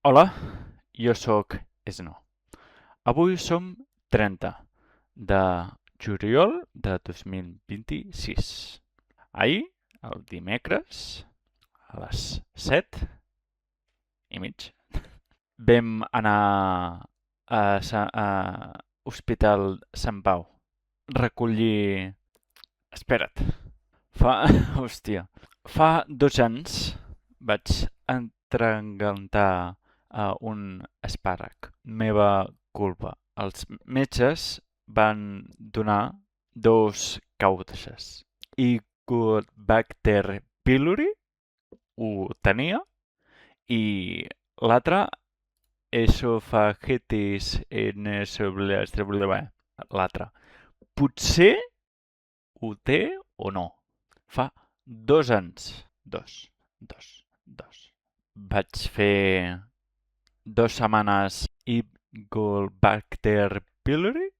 Hola, jo sóc Esno. Avui som 30 de juliol de 2026. Ahir, el dimecres, a les 7:30, vam anar a Hospital Sant Pau. Recollir... Espera't. Fa... Hòstia. Fa 2 anys vaig entrangantar a un espàrrec. Meva culpa. Els metges van donar 2 causes. Helicobacter pylori ho tenia i l'altre esophagitis l'altre. Potser ho té o no. Fa 2 anys. Dos. Vaig fer 2 setmanes Helicobacter pylori,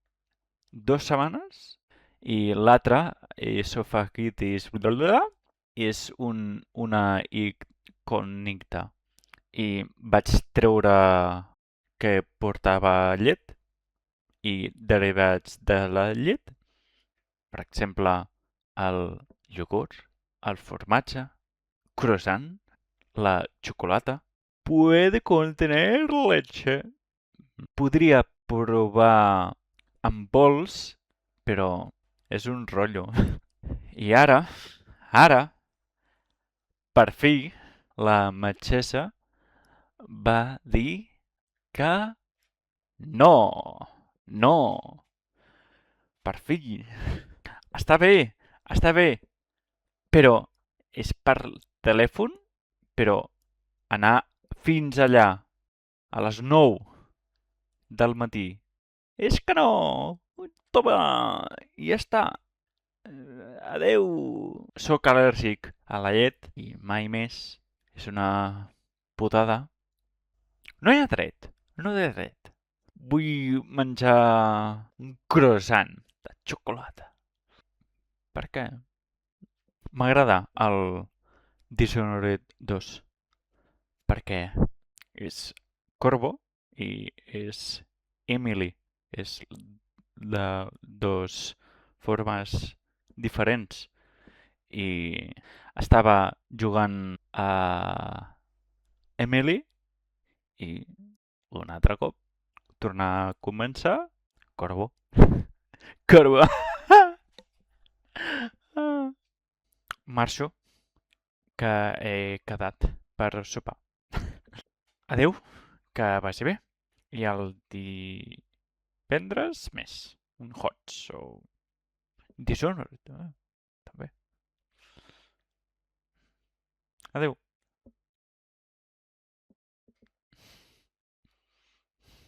2 setmanes, i l'altre, esophagitis, és una incògnita. I vaig treure que portava llet i derivats de la llet, per exemple, el iogurt, el formatge, croissant, la xocolata. Puede contener leche. Podria provar amb pols, però és un rotllo. I ara, per fi, la metgessa va dir que no, no, per fi. Està bé, però és per telèfon, però anar fins allà a les 9 del matí. És que no! Toma! I ja està. Adeu! Sóc al·lèrgic a la llet i mai més. És una putada. No hi ha dret. No hi ha dret. Vull menjar un croissant de xocolata. Per què? M'agrada el Dishonored 2 perquè és Corvo i és Emily. És de dos formes diferents. I estava jugant a Emily i un altre cop tornar a començar Corvo. Corvo! Marxo, que he quedat per sopar. Adeu, que vagi bé. I el divendres més. Un Hots o Dishonored, també. Adeu.